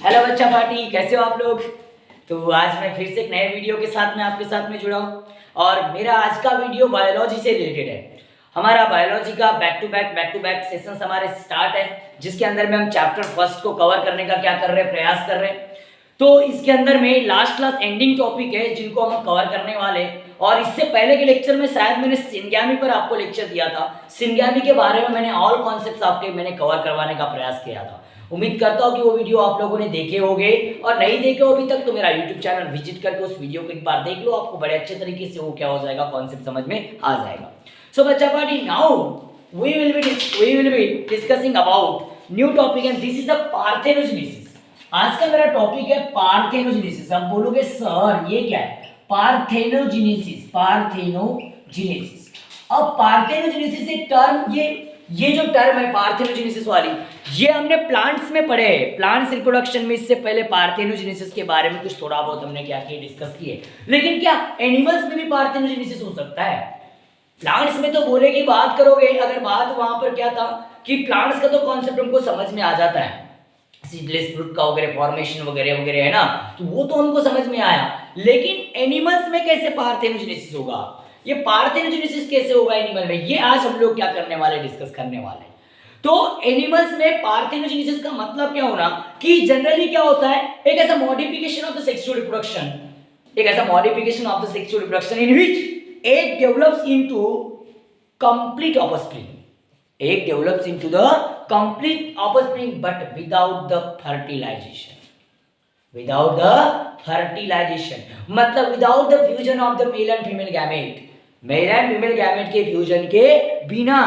Hello बच्चा party, कैसे हो आप लोग। तो आज मैं फिर से एक नए वीडियो के साथ में आपके साथ में जुड़ा हूँ और मेरा आज का वीडियो बायोलॉजी से रिलेटेड है। हमारा बायोलॉजी का बैक टू बैक सेशंस हमारे स्टार्ट है, जिसके अंदर में हम चैप्टर फर्स्ट को कवर करने का क्या कर रहे हैं, प्रयास कर रहे हैं। तो इसके अंदर में लास्ट एंडिंग टॉपिक है जिनको हम कवर करने वाले हैं। और इससे पहले के लेक्चर में शायद मैंने सिंगयामी पर आपको लेक्चर दिया था। सिंगयामी के बारे में मैंने ऑल कॉन्सेप्ट्स आपके मैंने कवर करवाने का प्रयास किया था। उम्मीद करता हूँ कि वो वीडियो आप लोगों ने देखे होंगे, और नहीं देखे हो अभी तक तो मेरा यूट्यूब चैनल विजिट करके उस वीडियो को एक बार देख लो। आपको बड़े अच्छे तरीके से वो क्या हो जाएगा, कॉन्सेप्ट समझ में आ जाएगा। सो बच्चा party, now we will be discussing about new topic and this is the parthenogenesis। आज का मेरा टॉपिक है पार्थेनोजेनेसिस। आप बोलोगे सर ये क्या है, पार्थेनोजेनेसिस। पार्थेनोजेनेसिस, अब पार्थेनोजेनेसिस एक टर्म, ये जो टर्म है पार्थेनोजेनेसिस वाली, ये हमने प्लांट्स में पढ़े है, प्लांट्स रिप्रोडक्शन में। इससे पहले पार्थेनोजेनेसिस के बारे में कुछ थोड़ा बहुत हमने क्या किया, डिस्कस किए। लेकिन क्या एनिमल्स में भी पार्थेनोजेनेसिस हो सकता है? प्लांट्स में तो बोले की बात करोगे, अगर बात वहां पर क्या था कि प्लांट्स का तो कॉन्सेप्ट हमको समझ में आ जाता है, सीडलेस फ्रूट का वगैरह फॉर्मेशन वगैरह वगैरह है ना, तो वो तो हमको समझ में आया। लेकिन एनिमल्स में कैसे पार्थेनोजेनेसिस होगा, ये पार्थेनोजेनेसिस कैसे होगा एनिमल में, ये आज हम लोग क्या करने वाले, डिस्कस करने वाले। तो एनिमल्स में पार्थेनोजेनेसिस का मतलब क्या होना कि जनरली क्या होता है, एक ऐसा modification of the sexual reproduction, एक ऐसा modification of the sexual reproduction in which egg develops into complete offspring. Egg develops into the complete offspring but without the fertilization। Without the fertilization मतलब without the fusion of the male and female gamete। Male and female gamete के fusion के बिना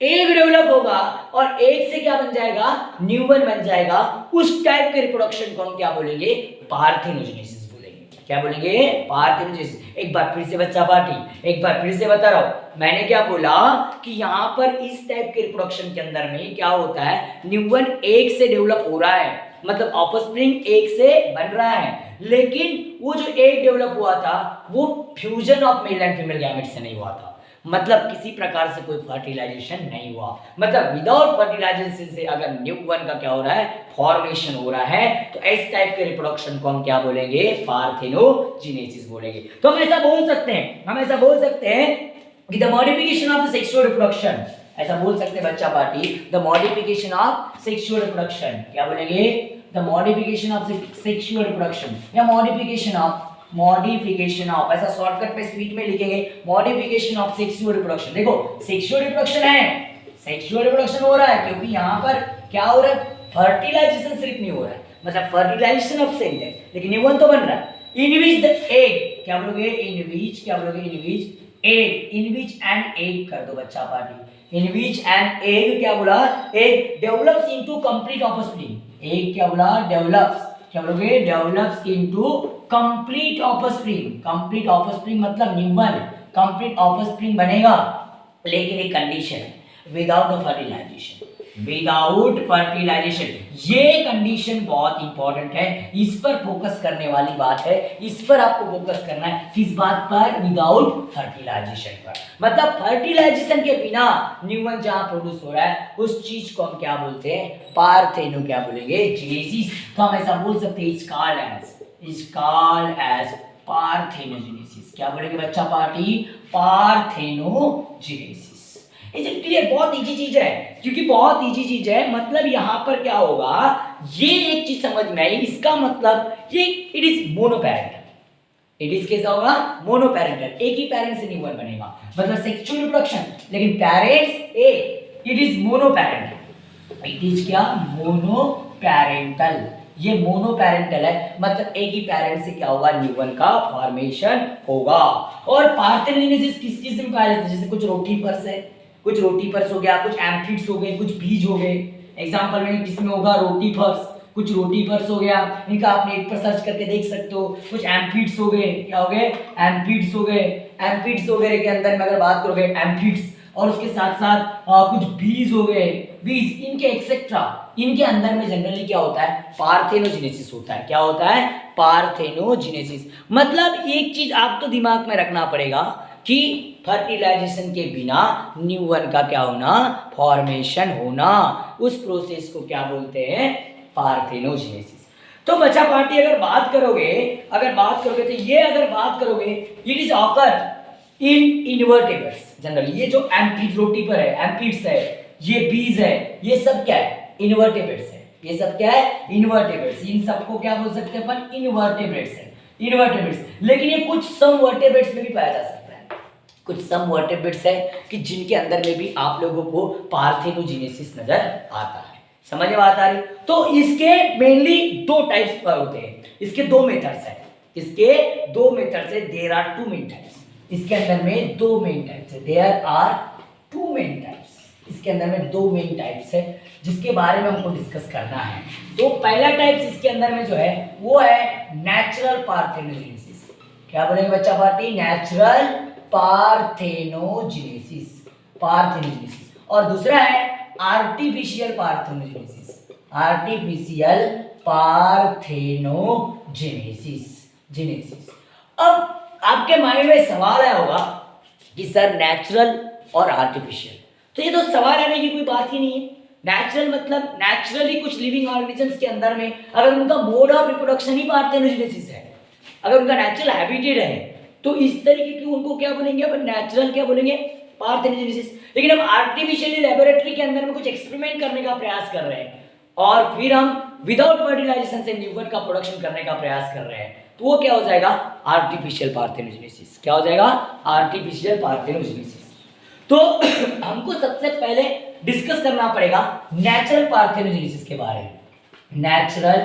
egg develop होगा और egg से क्या बन जाएगा, न्यूबॉर्न बन जाएगा। उस टाइप के रिप्रोडक्शन को हम क्या बोलेंगे, पार्थेनोजेनेसिस। क्या बोलेंगे, पार्थेनोजेनेसिस। एक बार फिर से बच्चा पार्टी, एक बार फिर से बता रहा हूं, मैंने क्या बोला कि यहाँ पर इस टाइप के रिप्रोडक्शन के अंदर में क्या होता है, न्यूबॉर्न एग से डेवलप हो रहा है, मतलब ऑफस्प्रिंग एग से बन रहा है। लेकिन वो जो एग डेवलप हुआ था वो fusion of male and female gamete से नहीं हुआ था, मतलब किसी प्रकार से कोई फर्टिलाइजेशन नहीं हुआ। मतलब विदाउट फर्टिलाइजेशन से अगर न्यूबॉर्न का क्या हो रहा है, फॉर्मेशन हो रहा है, तो इस टाइप के रिप्रोडक्शन को हम क्या बोलेंगे, पार्थेनोजेनेसिस बोलेंगे। तो हम ऐसा बोल सकते हैं, कि the modification of the sexual reproduction, ऐसा बोल सकते हैं बच्चा party, the modification of sexual reproduction, क्या बोलेंगे, the modification of sexual reproduction या मॉडिफिकेशन ऑफ, ऐसा शॉर्टकट पे स्पीड में लिखेंगे, मॉडिफिकेशन ऑफ सेक्सुअल रिप्रोडक्शन। देखो सेक्सुअल रिप्रोडक्शन है, सेक्सुअल रिप्रोडक्शन हो रहा है क्योंकि यहाँ पर क्या हो रहा है, फर्टिलाइजेशन सिर्फ नहीं हो रहा है, मतलब फर्टिलाइजेशन एब्सेंट है, लेकिन न्यूबॉर्न तो बन रहा है। इन विच द एग, क्या बोलोगे, इन विच, क्या बोलोगे, in which egg, in which an egg कर दो बच्चा party, in which an egg, क्या बोला, egg develops into complete offspring. Egg क्या बोला, डेवलप्स, क्या बोलोगे, develops into complete offspring. Complete offspring मतलब न्यूबॉर्न, कंप्लीट ऑफस्प्रिंग बनेगा, लेकिन एक condition, without fertilization. Without fertilization, ये कंडीशन बहुत इंपॉर्टेंट है, इस पर फोकस करने वाली बात है, इस पर आपको फोकस करना है। किस बात पर, विदाउट फर्टिलाइजेशन पर, मतलब फर्टिलाइजेशन के बिना न्यूबॉर्न जहां प्रोड्यूस हो रहा है उस चीज को हम क्या बोलते हैं, पार्थेनो, क्या बोलेंगे, जेनेसिस। तो हम ऐसा बोल सकते हैं, इज कॉल्ड एज पार्थेनोजेनेसिस। क्या बोलेंगे बच्चा पार्टी, पार्थेनोजेनेसिस। क्लियर, बहुत इजी चीज है, क्योंकि बहुत इजी चीज है। मतलब यहां पर क्या होगा, ये एक चीज समझ में आई, इसका मतलब ये इट इज मोनोपेरेंटल। इट इज कैसा होगा, मोनोपेरेंटल, एक ही पेरेंट से न्यूबॉर्न बनेगा, मतलब सेक्सुअल रिप्रोडक्शन, लेकिन पेरेंट्स एक, इट इज मोनोपेरेंटल। इट इज क्या, मोनोपेरेंटल, ये मोनोपेरेंटल है, मतलब एक ही पेरेंट से क्या होगा, न्यूबॉर्न का फॉर्मेशन होगा। और पार्थेनोजेनेसिस किस चीज में पाया जाता है, जैसे कुछ रोटीफर्स है, कुछ रोटीफर्स हो गया, कुछ एम्फिड्स हो गए, कुछ बीज हो गए। एग्जांपल में किसमें होगा, रोटीफर्स, कुछ रोटीफर्स हो गया, इनका आप नेट पर सर्च करके देख सकते हो। कुछ एम्फिड्स हो गए, क्या हो गए, एम्फिड्स हो गए। एम्फिड्स वगैरह के अंदर में अगर बात करोगे, एम्फिड्स, और उसके साथ साथ कुछ बीज हो गए, बीज, इनके एक्सेट्रा, इनके अंदर में जनरली क्या होता है, पार्थेनोजेनेसिस होता है। क्या होता है, पार्थेनोजेनेसिस। मतलब एक चीज आप तो दिमाग में रखना पड़ेगा कि फर्टिलाइजेशन के बिना न्यूबॉर्न का क्या होना, फॉर्मेशन होना, उस प्रोसेस को क्या बोलते हैं, पार्थेनोजेनेसिस। तो बच्चा पार्टी अगर बात करोगे तो ये अगर बात करोगे, it is occur in invertebrates generally. ये जो एम्पीड रोटी पर है, एम्पीड्स है, ये बीज है, ये सब क्या है? इनवर्टेब्रेट्स है। ये सब क्या है? इनवर्टेब्रेट्स। इन सबको क्या बोल सकते हैं अपन? इनवर्टेब्रेट्स है, इनवर्टेब्रेट्स। लेकिन ये कुछ सम वर्टेब्रेट्स में भी पाया जा सकता है। कुछ सम वर्टेब्रेट्स है कि जिनके अंदर में भी आप लोगों को पार्थेनोजेनेसिस नजर आता है। समझ में बात आ रही? तो इसके मेनली दो टाइप्स होते हैं, इसके दो मेथड्स है, इसके दो मेथड्स है। There are two main types. इसके अंदर में दो मेन टाइप्स है, there are two main types. इसके अंदर में दो मेन टाइप्स है जिसके बारे में हमको डिस्कस करना है। तो पहला टाइप्स इसके अंदर में जो है वो है नेचुरल पार्थेनोजेनेसिस। क्या बोलेंगे बच्चा पार्टी? Natural parthenogenesis, parthenogenesis. और दूसरा है artificial parthenogenesis, artificial parthenogenesis, genesis. अब आपके माइंड में सवाल आया होगा कि सर नेचुरल और आर्टिफिशियल, तो ये तो सवाल आने की कोई बात ही नहीं है। नेचुरल मतलब नेचुरली कुछ लिविंग ऑर्गेनिजम्स के अंदर में अगर उनका mode of reproduction he parthenogenesis है, अगर उनका नेचुरल हैबिटेट है, तो इस तरीके की उनको क्या बोलेंगे अपन? नेचुरल क्या बोलेंगे? पार्थेनोजेनेसिस। लेकिन हम आर्टिफिशियली लेबोरेटरी के अंदर में कुछ एक्सपेरिमेंट करने का प्रयास कर रहे हैं और फिर हम विदाउट फर्टिलाइजेशन से न्यूबर्न का प्रोडक्शन करने का प्रयास कर रहे हैं, तो वो क्या हो जाएगा? Artificial parthenogenesis. क्या हो जाएगा? Artificial parthenogenesis. तो हमको सबसे पहले डिस्कस करना पड़ेगा नेचुरल पार्थेनोजेनेसिस के बारे में। Natural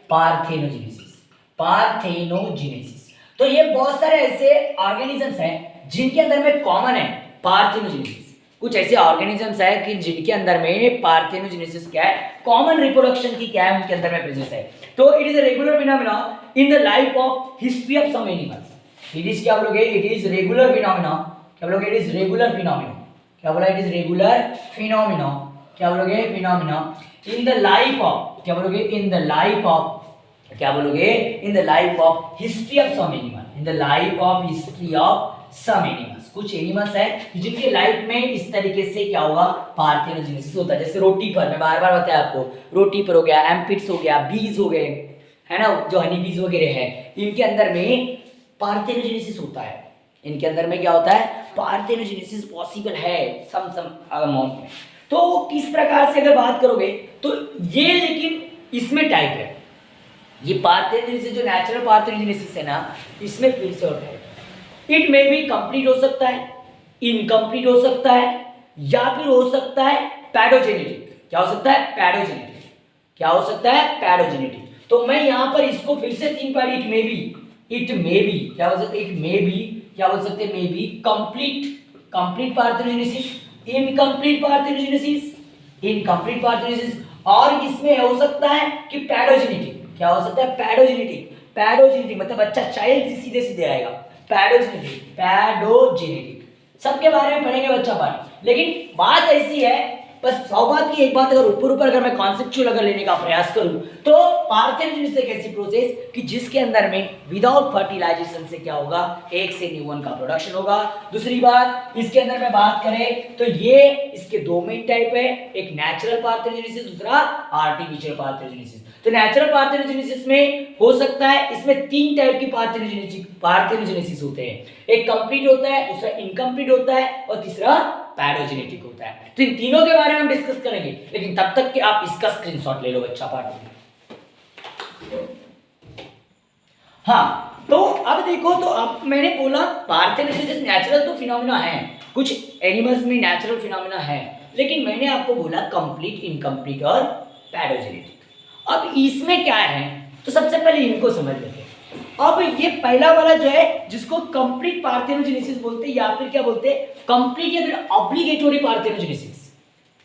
parthenogenesis, parthenogenesis. तो ये बहुत सारे ऐसे ऑर्गेनिजम्स हैं जिनके अंदर में कॉमन है पार्थेनोजेनेसिस। कुछ ऐसे ऑर्गेनिजम्स है कि जिनके अंदर में पार्थेनोजेनेसिस क्या है? कॉमन रिप्रोडक्शन की क्या है उनके अंदर में प्रेजेंस है। तो it is a regular phenomena in the life of history of some animals. It is क्या बोलोगे? It is regular phenomena. क्या बोलोगे? It is regular phenomena. क्या बोला? It is regular phenomena. क्या बोलोगे? Phenomena in the life of, क्या बोलोगे? इन द लाइफ ऑफ, क्या बोलोगे? In the life of history of some animal, in the life of history of some animals. कुछ animals है जिनके लाइफ में इस तरीके से क्या होगा? पार्थेनोजेनेसिस होता है। जैसे रोटी पर, मैं बार बार बताया आपको, रोटी पर हो गया, एम्फिड्स हो गया, बीज हो गए, है ना, जो हनी बीज वगैरह है, इनके अंदर में पार्थेनोजेनेसिस होता है। इनके अंदर में क्या होता है? पार्थेनोजेनेसिस पॉसिबल है सम अमाउंट में। तो किस प्रकार से अगर बात करोगे तो ये, लेकिन इसमें टाइप है ये पार्थेनोजेनेसिस, जो नेचुरल पार्थेनोजेनेसिस है ना, इसमें फिर से होता है। इट मे बी कंप्लीट हो सकता है, इनकम्प्लीट हो सकता है, या फिर हो सकता है पैडोजेनेटिक। क्या हो सकता है? पैडोजेनेटिक। क्या हो सकता है? पैडोजेनेटिक। तो मैं यहां पर इसको फिर से तीन बार, इट मे बी क्या हो सकता है? इट मे बी क्या बोल सकते हैं? May be complete parthenogenesis, incomplete parthenogenesis, incomplete parthenogenesis, और इसमें हो सकता है कि पैडोजेनेटिक। क्या हो सकता है? पैडोजेनेटिक। पैडोजेनेटिक मतलब अच्छा चाइल्ड सीधे सीधे आएगा। पैडोजेनेटिक, पैडोजेनेटिक सबके बारे में पढ़ेंगे बच्चा पार्टी। लेकिन बात ऐसी है, बस सौभाग्य की एक बात अगर ऊपर अगर मैं कॉन्सेप्चुअल अगर लेने का प्रयास करूं, तो पार्थेनोजेनेसिस एक ऐसी प्रोसेस कि जिसके अंदर में विदाउट फर्टिलाइजेशन से क्या होगा? एक से न्यूबॉर्न का प्रोडक्शन होगा। दूसरी बात, इसके अंदर में बात करें तो ये इसके दो मेन टाइप है, एक नेचुरल पार्थेनोजेनेसिस, दूसरा आर्टिफिशियल पार्थेनोजेनेसिस। तो नेचुरल पार्थेनोजेनेसिस में हो सकता है, इसमें तीन टाइप की पार्थेनोजेनेसिस होते हैं। एक कंप्लीट होता है, दूसरा इनकम्प्लीट होता है, और तीसरा पैडोजेनेटिक होता है। तो इन तीनों के बारे में हम डिस्कस करेंगे, लेकिन तब तक कि आप इसका स्क्रीनशॉट ले लो बच्चा पार्टी। हाँ, तो अब देखो, तो अब मैंने बोला पार्थेनोजेनेसिस नेचुरल तो फिनोमेना है, कुछ एनिमल्स में नेचुरल फिनोमेना है, लेकिन मैंने आपको बोला कंप्लीट, इनकम्प्लीट और पैडोजेनेटिक। अब इसमें क्या है, तो सबसे पहले इनको समझ लेते हैं। अब ये पहला वाला जो है जिसको कंप्लीट पार्थेनोजेनेसिस बोलते हैं, या फिर क्या बोलते हैं? कंप्लीट या फिर ऑब्लिगेटरी पार्थेनोजेनेसिस।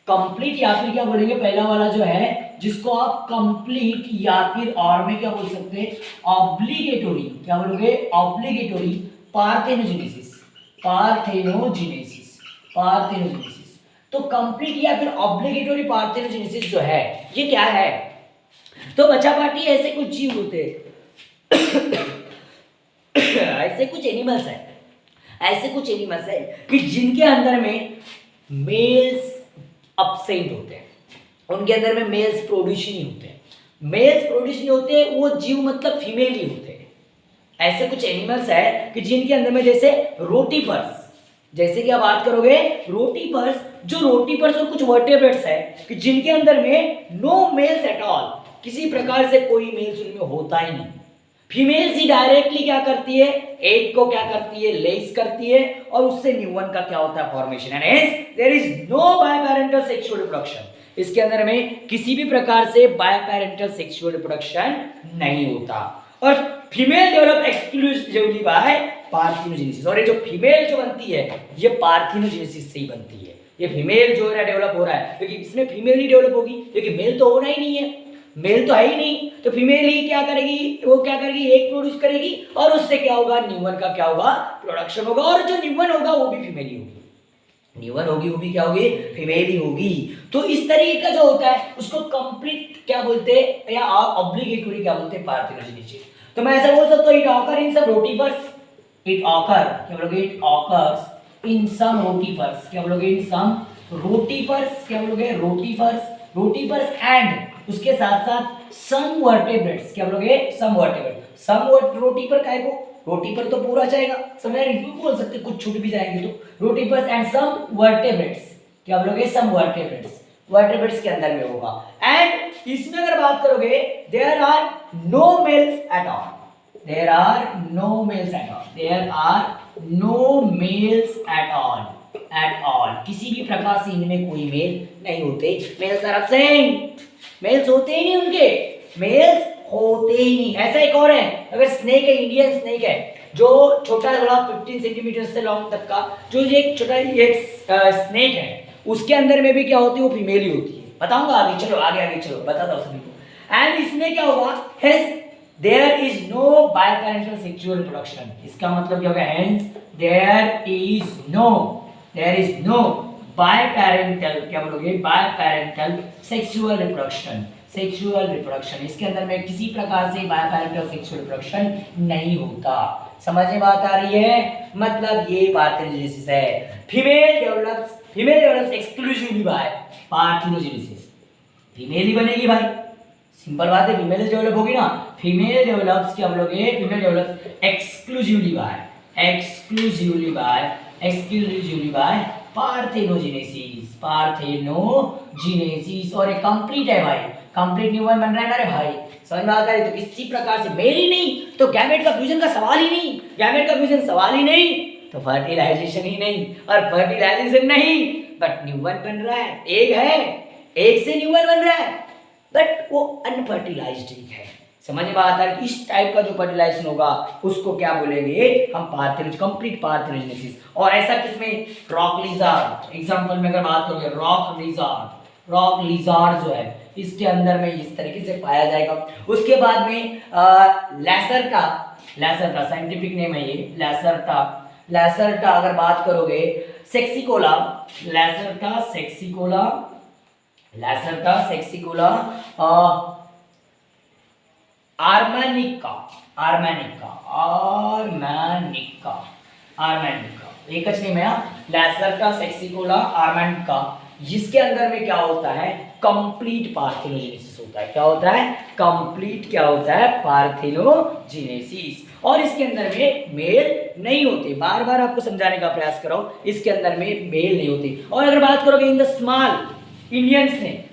कंप्लीट या फिर क्या बोलेंगे? पहला वाला जो है जिसको आप कंप्लीट या फिर और में क्या बोल सकते हैं? ऑब्लिगेटरी। क्या बोलोगे? Obligatory parthenogenesis, parthenogenesis, parthenogenesis. तो कंप्लीट या फिर ऑब्लिगेटरी पार्थेनोजेनेसिस जो है ये क्या है? तो बच्चा पार्टी ऐसे कुछ जीव होते हैं ऐसे कुछ एनिमल्स है कि जिनके अंदर में मेल्स अब्सेंट होते हैं, उनके अंदर में मेल्स प्रोड्यूस नहीं होते हैं, मेल्स प्रोड्यूस नहीं होते, वो जीव मतलब फीमेल ही होते हैं। ऐसे कुछ एनिमल्स है कि जिनके अंदर में जैसे रोटीपर्स, जैसे कि आप बात करोगे रोटीपर्स, जो रोटीपर्स और कुछ वर्टेब्रेट्स है कि जिनके अंदर में नो मेल्स एट ऑल, किसी प्रकार से कोई मेल्स उनमें होता ही नहीं। फीमेल्स ही डायरेक्टली क्या करती है, एग को क्या करती है, लेस करती है, और उससे न्यूवन का क्या होता है, formation, and hence there is no biparental sexual reproduction. इसके अंदर में किसी भी प्रकार से बायपैरेंटल सेक्सुअल रिप्रोडक्शन नहीं होता, और female develop exclusively by parthenogenesis. और ये जो फीमेल जो बनती है ये पार्थिनोजेनेसिस से ही बनती है। ये फीमेल जो है डेवलप हो रहा है क्योंकि इसमें फीमेल ही डेवलप होगी, क्योंकि मेल तो होना ही नहीं है, मेल तो है ही नहीं, तो फीमेल ही क्या करेगी, वो क्या करेगी, एग प्रोड्यूस करेगी, और उससे क्या होगा, न्यूवन का क्या होगा, प्रोडक्शन होगा, और जो न्यूवन होगा वो भी फीमेल ही होगी, न्यूवन होगी वो भी क्या होगी, फीमेल ही होगी। तो इस तरीके का जो होता है उसको कंप्लीट क्या बोलते हैं, या ऑब्लिगेटरी क्या बोलते हैं, पार्थिनोजेनेसिस। तो मैं ऐसा बोल सकता हूँ it occur in some rotifers, it occur क्या बोलोगे, इट ऑकर्स इन सम रोटीपर्स, क्या बोलोगे, इन सम रोटीपर्स, क्या बोलोगे, रोटीपर्स, रोटीपर्स, एंड उसके साथ साथ सम वर्टेब्रेट्स, क्या बोलोगे, सम वर्टेब्रेट, सम रोटीपर काय को, रोटीपर तो पूरा जाएगा, समझ रहे, बोल सकते कुछ छूट भी जाएंगे तो रोटीपर्स एंड सम वर्टेब्रेट्स, क्या बोलोगे, सम वर्टेब्रेट्स, वर्टेब्रेट्स के अंदर में होगा। एंड इसमें अगर बात करोगे there are no males at all, there are no males at all, there are no males at all, किसी भी प्रकार से इनमें कोई मेल नहीं होते, मेल्स आर एब्सेंट, मेल्स होते ही नहीं, उनके मेल्स होते ही नहीं। ऐसा एक और है, अगर स्नेक है, इंडियन स्नेक है, जो छोटा थोड़ा 15 सेंटीमीटर से लॉन्ग तक का जो ये छोटा एक स्नेक है, उसके अंदर में भी क्या होती है, वो फीमेल ही होती है। बताऊंगा आगे, चलो आगे चलो बताता हूँ सभी को। एंड इसमें क्या होगा, hence there is no biparental sexual reproduction, इसका मतलब क्या होगा, hence there is no biparental, क्या बोलोगे, biparental sexual reproduction, इसके अंदर में किसी प्रकार से biparental sexual reproduction नहीं होता। समझ में बात आ रही है, मतलब ये पार्थिनोजेनेसिस है। Female develops exclusively by parthenogenesis, female ही बनेगी भाई, सिंपल बात है, फीमेल डेवलप होगी ना, फीमेल डेवलप्स क्या बोलोगे, female develops exclusively by parthenogenesis, और एक कंप्लीट है भाई, कंप्लीट न्यूमन बन रहा है ना रे भाई, समझ में आता है। तो किसी प्रकार से मेल ही नहीं तो गैमेट का फ्यूजन का सवाल ही नहीं, गैमेट का फ्यूजन सवाल ही नहीं तो फर्टिलाइजेशन ही नहीं, और फर्टिलाइजेशन नहीं बट न्यूमन बन रहा है, एग है, एग से न्यूमन बन रहा है बट वो अनफर्टिलाइज्ड है। समझ में आता है, इस टाइप का जो फर्टिलाइजेशन होगा उसको क्या बोलेंगे हम, कंप्लीट पार्थिनोजेनेसिस। और ऐसा किसमें, रॉक लिजार्ड, एग्जांपल में अगर बात करोगे रॉक लिजार्ड जो है इसके अंदर में इस तरीके से पाया जाएगा। उसके बाद में लैसरटा साइंटिफिक नेम है ये, लैसरटा अगर बात करोगे, सेक्सिकोला, लैसरटा सेक्सिकोला, आर्मेनिका, एक नेम है, लैसरटा सेक्सिकोला आर्मेनिका, जिसके अंदर में क्या होता है, कंप्लीट पार्थिनोजेनेसिस होता है। क्या होता है, कंप्लीट क्या होता है, पार्थिनोजेनेसिस। और इसके अंदर में मेल नहीं होते, बार बार आपको समझाने का प्रयास करो, इसके अंदर में मेल नहीं होते। और अगर बात करोगे in the small Indian snake,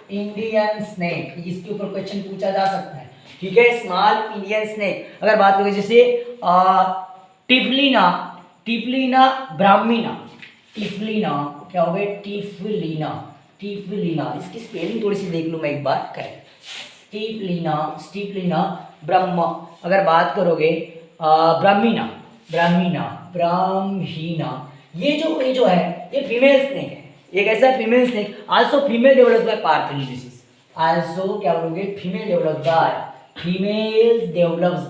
Indian snake, इसके ऊपर क्वेश्चन पूछा जा सकता है, ठीक है। स्मॉल इंडियन स्नेक अगर बात करें जैसे टिफलिना ब्राह्मीना, क्या हो गए, टिफलिना, इसकी स्पेलिंग थोड़ी सी देख लूं मैं एक बार, करें, स्टीफलिना ब्रह्म, अगर बात करोगे ब्राह्मीना, ये जो है ये फीमेल स्नेक है, एक ऐसा female snake, also female develops by parthenogenesis, also क्या बोलोगे, फीमेल डेवलप्स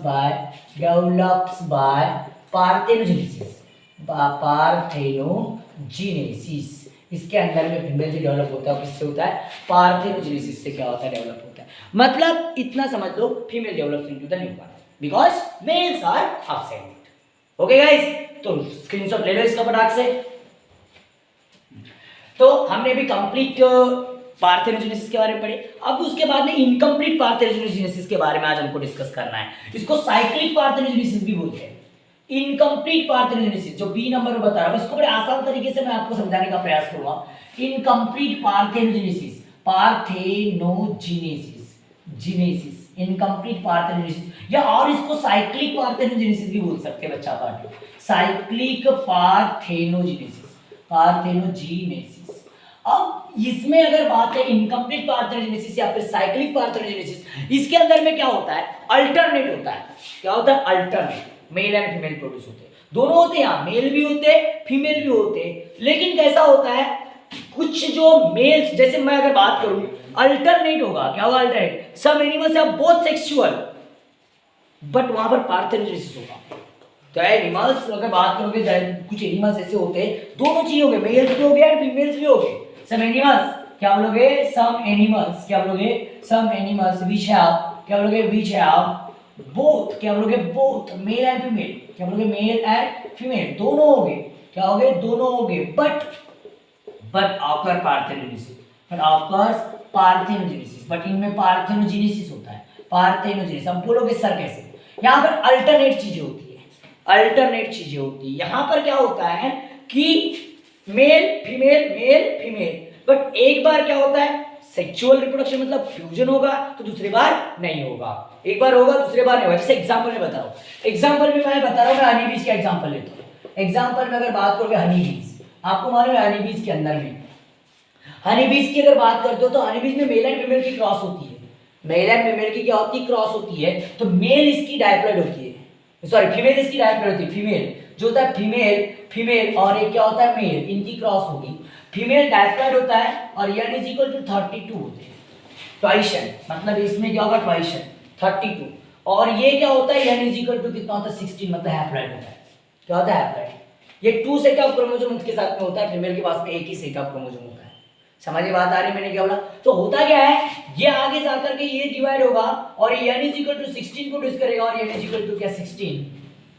बाय पार्थेनोजेनेसिस, इसके अंदर में फीमेल जो डेवलप होता है किससे होता है, पार्थेनोजेनेसिस से क्या होता है, डेवलप होता है। मतलब इतना समझ लो, female develops into the newborn because males are absent. Okay guys, तो स्क्रीनशॉट ले लो इसका फटाक से। तो हमने अभी कंप्लीट पार्थेनोजेनेसिस के बारे में पढ़े। अब उसके बाद में इनकम्प्लीट पार्थेनोजेनेसिस के बारे में आज हमको डिस्कस करना है। इसको साइक्लिक पार्थेनोजेनेसिस भी बोलते हैं। इनकम्प्लीट पार्थेनोजेनेसिस जो बी नंबर में बता रहा हूं, इसको बड़े आसान तरीके से मैं आपको समझाने का प्रयास करूंगा। इनकम्प्लीट पार्थेनोजेनेसिस, इनकम्प्लीट पार्थेनोजेनेसिस, या और इसको साइक्लिक पार्थेनोजेनेसिस भी बोल सकते हैं बच्चा पार्ट। Cyclic parthenogenesis. अब इसमें अगर बात है इनकम्प्लीट पार्थेनोजेनेसिस या फिर साइक्लिक पार्थेनोजेनेसिस, इसके अंदर में क्या होता है? अल्टरनेट होता है। क्या होता है? Alternate. Male and female produce होते हैं, दोनों होते हैं, यहाँ मेल भी होते हैं फीमेल भी होते हैं। लेकिन कैसा होता है, कुछ जो मेल्स, जैसे मैं अगर बात करूं अल्टरनेट होगा। क्या होगा? Alternate. Some animals are both sexual but वहां पर पार्थेनोजेनेसिस होगा। तो एनिमल्स अगर बात करोगे, कुछ एनिमल्स ऐसे होते हैं, दोनों चीज हो गए, मेल्स भी हो गए एंड फीमेल्स भी हो गए। सम एनिमल्स, क्या बोलोगे? सम एनिमल्स, क्या बोलोगे? सम एनिमल्स व्हिच हैव, क्या बोलोगे? व्हिच हैव बोथ, क्या बोलोगे? बोथ मेल एंड फीमेल, क्या बोलोगे? मेल एंड फीमेल, दोनों हो गए। क्या हो गए? दोनों हो गए। बट ऑकर पार्थेनोजेनेसिस, बट इनमें पार्थेनोजेनेसिस होता है। पार्थेनोजेनेसिस हम बोलोगे सर कैसे? यहाँ पर अल्टरनेट चीजें होती है, यहाँ पर क्या होता है कि मेल फीमेल, बट एक बार क्या होता है सेक्सुअल रिप्रोडक्शन, मतलब फ्यूजन होगा, तो दूसरी बार नहीं होगा। एक बार होगा, दूसरी बार नहीं होगा। जैसे एग्जांपल में बता रहा हूँ, मैं हनी बीज का एग्जांपल लेता हूँ। एग्जांपल में अगर बात करोगे हनी बीज, आपको मालूम है हनी बीज के अंदर में, हनी बीज की अगर बात करते हो तो हनी बीज में मेल एंड फीमेल की क्रॉस होती है। मेल एंड फीमेल की क्या होती है? क्रॉस होती है। तो मेल इसकी डायप्लॉइड होती है, सॉरी फीमेल इसकी डायप्लॉइड होती है। फीमेल जो होता है फीमेल और एक क्या होता है? मेल, इनकी क्रॉस होगी। फीमेल डायप्लॉइड होता है और n = 32 होते हैं। ट्वाइशन, मतलब इसमें क्या होगा? ट्वाइशन 32। और ये क्या होता है? n = कितना होता है? 16, मतलब हैप्लॉइड होता है। क्या होता है? हैप्लॉइड। ये 2 सेट ऑफ क्रोमोसोम उसके साथ में होता है, फीमेल के पास में एक ही सेट ऑफ क्रोमोसोम होता है। समझिए बात आ रही है मैंने क्या बोला? तो होता क्या है, ये आगे जाकर के ये डिवाइड होगा और n = 16 प्रोड्यूस करेगा और n = क्या? 16,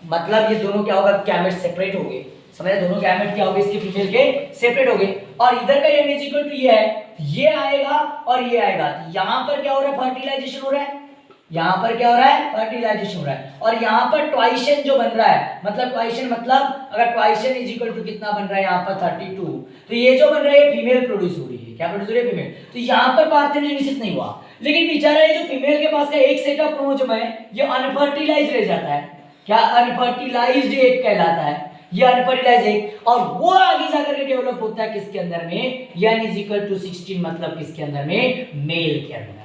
मतलब ये दोनों क्या होगा? गैमेट सेपरेट हो गए। समझे? दोनों गैमेट क्या हो गए? इसके फीमेल के सेपरेट हो गए। और इधर का n = ये है, ये आएगा और ये आएगा। यहाँ पर क्या हो रहा है? फर्टिलाइजेशन हो रहा है। यहाँ पर क्या हो रहा है? फर्टिलाइजेशन हो रहा है। और यहाँ पर ट्वाइशन जो बन रहा है, मतलब ट्वाइशन, मतलब अगर ट्वाइशन = कितना बन रहा है? यहाँ पर 32। तो ये जो बन रहा है ये फीमेल प्रोड्यूस हो रही है। क्या प्रोड्यूस हो रही है? फीमेल। तो यहाँ पर पार्थेनोजेनेसिस नहीं हुआ, लेकिन बेचारा ये जो फीमेल के पास का एक सेट ऑफ क्रोमोसोम है ये अनफर्टिलाइज रह जाता है। क्या? अनफर्टिलाइज्ड एग कहलाता है। ये अनफर्टिलाइज्ड एग, और वो आगे जाकर के डेवलप होता है किसके अंदर में? n = 16, मतलब किसके अंदर में? मेल के अंदर।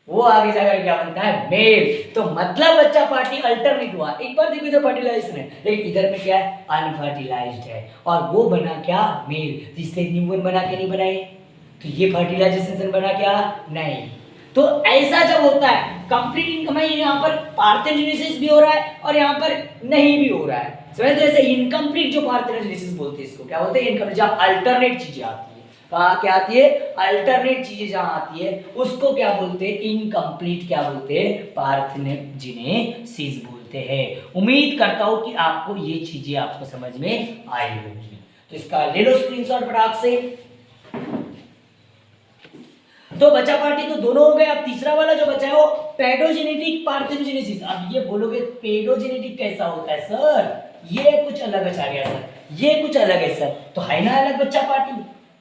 वो आगे जाकर क्या बनता है? मेल। तो मतलब बच्चा पार्टी अल्टरनेट हुआ। एक बार देखो इधर फर्टिलाइजेशन है, लेकिन इधर में क्या है? अनफर्टिलाइज्ड है, और वो बना क्या? मेल। जिससे न्यूबॉर्न बना के नहीं बनाए, तो ये फर्टिलाइजेशन बना क्या? नहीं। तो ऐसा जब होता है कंप्लीट इनकम, यहाँ पर पार्थेनोजेनेसिस भी हो रहा है और यहाँ पर नहीं भी हो रहा है। समझ? तो ऐसे इनकम्प्लीट जो पार्थेनोजेनेसिस बोलते हैं, इसको क्या बोलते हैं? इनकम्प्लीट। जब अल्टरनेट चीजें आती है, कहाँ क्या आती है? अल्टरनेट चीजें जहां आती है उसको क्या बोलते हैं? इनकम्प्लीट क्या बोलते हैं? पार्थेनोजेनेसिस बोलते हैं। उम्मीद करता हूं कि आपको ये चीजें आपको समझ में आई होगी। तो इसका ले लो स्क्रीनशॉट फटाक से। तो बचा पार्टी तो दोनों हो गए। अब तीसरा वाला जो बचा है वो पेडोजेनेटिक पार्थेनोजेनेसिस। अब ये बोलोगे पेडोजेनेटिक कैसा होता है सर? ये कुछ अलग बचा गया सर, ये कुछ अलग है सर। तो है ना अलग बच्चा पार्टी,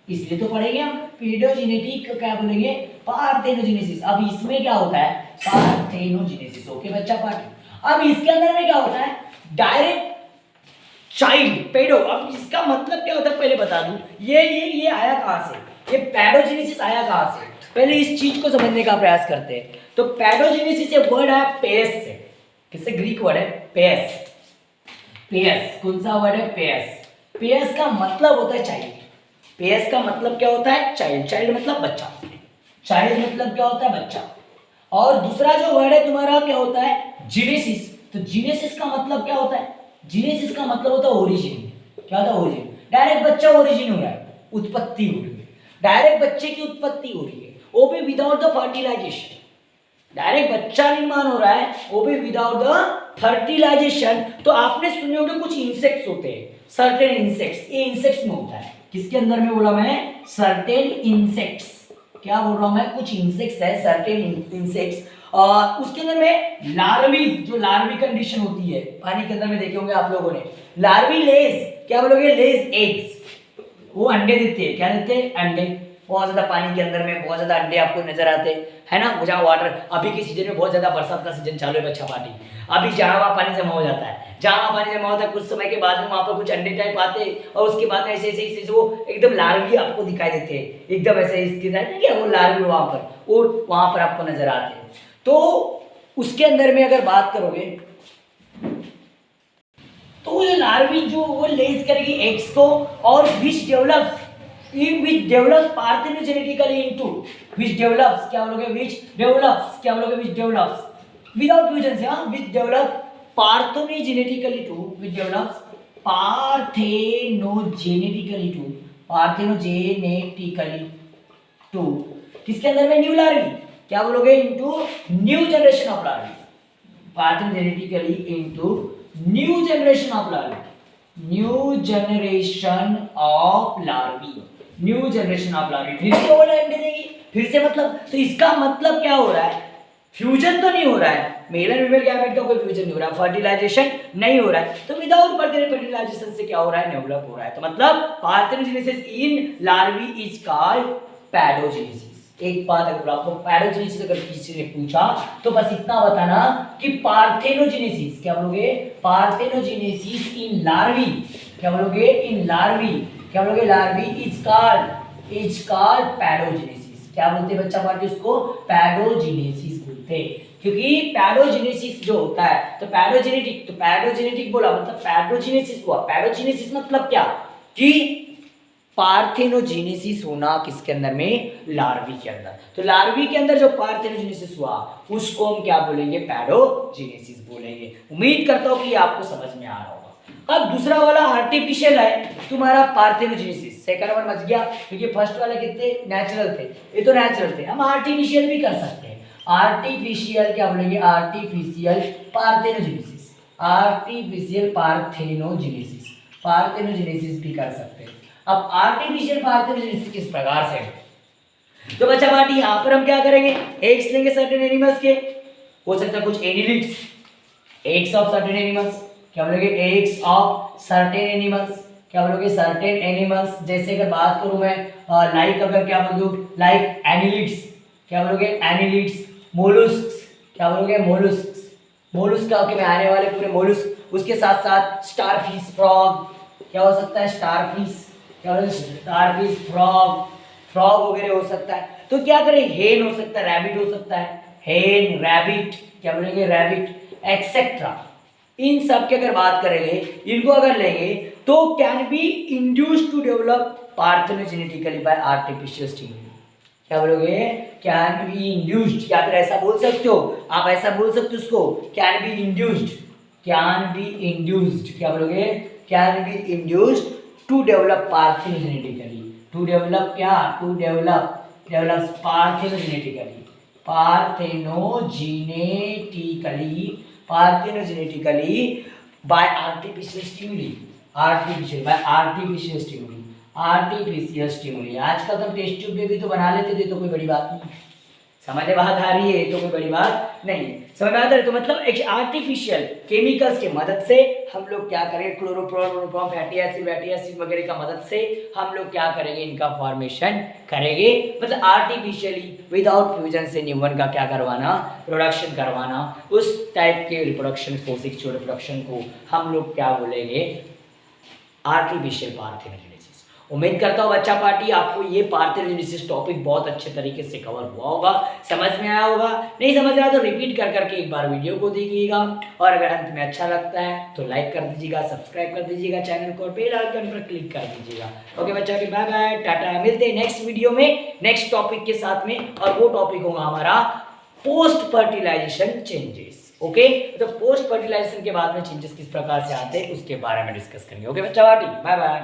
इसलिए तो पढ़ेंगे हम पेडोजेनेटिक, क्या बोलेंगे? पार्थेनोजेनेसिस। अब इसमें क्या होता है? पार्थेनोजेनेसिस। ओके बच्चा पार्टी। अब इसके अंदर में क्या होता है? Direct child paedo. अब इसका मतलब क्या होता है पहले बता दूं। ये आया कहां से? ये पेडोजेनेसिस आया कहां से? पहले इस चीज को समझने का प्रयास करते हैं। तो पेडोजेनेसिस ये वर्ड है पेस से। किससे? ग्रीक वर्ड है पेस। पेस कौन सा वर्ड है? पेस। पेस का मतलब होता है चाइल्ड। पेस का मतलब क्या होता है? चाइल्ड। चाइल्ड मतलब बच्चा। चाइल्ड मतलब क्या होता है? बच्चा। और दूसरा जो वर्ड है तुम्हारा क्या होता है? जीनेसिस। तो जीनेसिस का मतलब क्या होता है? जीनेसिस का मतलब होता है ओरिजिन। क्या होता है? ओरिजिन। डायरेक्ट बच्चा ओरिजिन हो रहा है, उत्पत्ति हो रही है। डायरेक्ट बच्चे की उत्पत्ति हो रही है, वो भी विदाउट द फर्टिलाइजेशन। डायरेक्ट बच्चा निर्माण हो रहा है, वो भी विदाउट द फर्टिलाइजेशन। तो आपने सुने होंगे कुछ इंसेक्ट्स होते हैं, सर्टेन इंसेक्ट्स। ये इंसेक्ट्स में होता है। किसके अंदर में बोला मैं, सर्टेन इंसेक्ट्स, क्या बोल रहा हूं मैं, कुछ इंसेक्ट्स है, सर्टेन इंसेक्ट्स, और उसके अंदर में लार्वी, जो लार्वी कंडीशन होती है पानी के अंदर में देखे होंगे आप लोगों ने, लार्वी लेज, क्या बोलोगे, लेज एग्स, वो अंडे देते हैं, क्या देते हैं, अंडे, बहुत ज्यादा पानी के अंदर में बहुत ज्यादा अंडे आपको नजर आते हैं ना, जहाँ वाटर, अभी के सीजन में बहुत ज्यादा बरसात का सीजन चालू है बच्चा पार्टी, अभी जहाँ वहाँ पानी जमा हो जाता है, जहाँ वहाँ पानी जमा होता है, कुछ समय के बाद में वहाँ पर कुछ अंडे टाइप आते हैं, और उसके बाद में ऐसे ऐसे ऐसे वो एकदम लार्वी आपको दिखाई देते हैं, एकदम ऐसे इसके क्या वो लार्वी वहाँ पर, और वहाँ पर आपको नजर आते हैं। तो उसके अंदर में अगर बात करोगे तो वो लार्वी जो वो लेज करेगी एग्स को, और which develops parthenogenetically into, which develops, क्या बोलोगे, विच डेवलप्स, क्या बोलोगे, विच डेवलप्स विदाउट फ्यूजन से, हाँ, which develop parthenogenetically to, which develops parthenogenetically to, किसके अंदर में, न्यू लार्वी, क्या बोलोगे, into new generation of larvae, parthenogenetically into new generation of larvae, new generation of larvae, new generation of larvae, फिर से बोला अंडे देगी, फिर से मतलब, तो इसका मतलब क्या हो रहा है, फ्यूजन तो नहीं हो रहा है, मेल एंड फीमेल गैमेट का कोई फ्यूजन नहीं हो रहा है, फर्टिलाइजेशन नहीं हो रहा है, तो विदाउट फर्टिलाइजेशन से क्या हो रहा है, डेवलप हो रहा है, तो मतलब parthenogenesis in larvae is called paedogenesis. एक बात अगर आपको पैडोजेनेसिस अगर किसी ने पूछा तो बस इतना बताना कि पार्थेनोजेनेसिस, क्या बोलोगे, पार्थेनोजेनेसिस इन लार्वी, क्या बोलोगे, इन लार्वी, क्या बोलोगे, लार्वी इज कॉल्ड पैडोजेनेसिस, क्या बोलते हैं बच्चा पार्टी, उसको पैडोजेनेसिस बोलते हैं, क्योंकि पैडोजेनेसिस जो होता है, तो पैडोजेनेटिक बोला मतलब पैडोजेनेसिस हुआ, पैडोजेनेसिस मतलब क्या, कि पार्थेनोजेनेसिस होना किसके अंदर में, लार्वी के अंदर, तो लार्वी के अंदर जो पार्थेनोजेनेसिस हुआ उसको हम क्या बोलेंगे, पैडोजेनेसिस बोलेंगे। उम्मीद करता हूं कि ये आपको समझ में आ रहा होगा। अब दूसरा वाला आर्टिफिशियल है तुम्हारा पार्थेनोजेनेसिस, सेकंड वन बच गया, क्योंकि फर्स्ट वाले कितने नेचुरल थे, ये तो नेचुरल थे, हम आर्टिफिशियल भी कर सकते हैं, आर्टिफिशियल क्या बोलेंगे, artificial parthenogenesis, artificial parthenogenesis, parthenogenesis भी कर सकते हैं। अब आर्टिफिशियल पार्थेनोजेनेसिस किस प्रकार से, तो बच्चा पार्टी यहां पर हम क्या करेंगे, एग्स लेंगे सर्टेन एनिमल्स के, हो सकता है कुछ annelids, eggs of certain animals, क्या बोलोगे, एग्स ऑफ सर्टेन एनिमल्स, क्या बोलोगे, सर्टेन एनिमल्स, जैसे अगर बात करूं मैं लाइक, अगर क्या बोलूं, लाइक एनिलिड्स, क्या बोलोगे, एनिलिड्स, मोलुस्क्स, क्या बोलोगे, मोलुस्क्स, मोलुस्क के में आने वाले पूरे मोलुस्क, उसके साथ साथ स्टारफिश, फ्रॉग, क्या हो सकता है, स्टारफिश, क्या बोलोगे, स्टारफिश, फ्रॉग वगैरह हो सकता है, तो क्या करें, हेन हो सकता है, रैबिट हो सकता है, हेन, रैबिट, क्या बोलेंगे, रैबिट एक्सेट्रा, इन सब की अगर बात करेंगे, इनको अगर लेंगे तो can be induced to develop parthenogenetically by artificial stimuli, क्या बोलोगे, कैन बी इंड्यूस्ड, या फिर ऐसा बोल सकते हो, आप ऐसा बोल सकते हो उसको, can be induced, can be induced, क्या बोलोगे, can be induced to develop parthenogenetically, to develop क्या, to develop parthenogenetically, parthenogenetically by artificial stimuli, artificial stimuli, आजकल तो टेस्ट ट्यूब में भी तो बना लेते थे, तो कोई बड़ी बात नहीं, समझ में बात आ रही है, तो कोई बड़ी बात नहीं, समझ में आता है, तो मतलब एक आर्टिफिशियल केमिकल्स के मदद से हम लोग क्या करेंगे, क्लोरोप्रोम, फैटी एसिड वगैरह का मदद से हम लोग क्या करेंगे, इनका फॉर्मेशन करेंगे, मतलब आर्टिफिशियली विदाउट फ्यूजन से न्यूमन का क्या करवाना, प्रोडक्शन करवाना, उस टाइप के रिप्रोडक्शन को, सेक्सुअल रिप्रोडक्शन को हम लोग क्या बोलेंगे, आर्टिफिशियल पार्थेनोजेनेसिस। उम्मीद करता हूँ बच्चा पार्टी आपको ये पार्थेनोजेनेसिस टॉपिक बहुत अच्छे तरीके से कवर हुआ होगा, समझ में आया होगा, नहीं समझ रहा तो रिपीट कर करके एक बार वीडियो को देखिएगा, और अगर अंत में अच्छा लगता है तो लाइक कर दीजिएगा, सब्सक्राइब कर दीजिएगा चैनल को, और बेल आइकन पर क्लिक कर दीजिएगा। ओके बच्चा, बाय बाय, टाटा, मिलते हैं नेक्स्ट वीडियो में नेक्स्ट टॉपिक के साथ में, और वो टॉपिक होगा हमारा पोस्ट फर्टिलाइजेशन चेंजेस। ओके, तो पोस्ट फर्टिलाइजेशन के बाद में चेंजेस किस प्रकार से आते हैं उसके बारे में डिस्कस करेंगे। ओके बच्चा पार्टी, बाय बाय।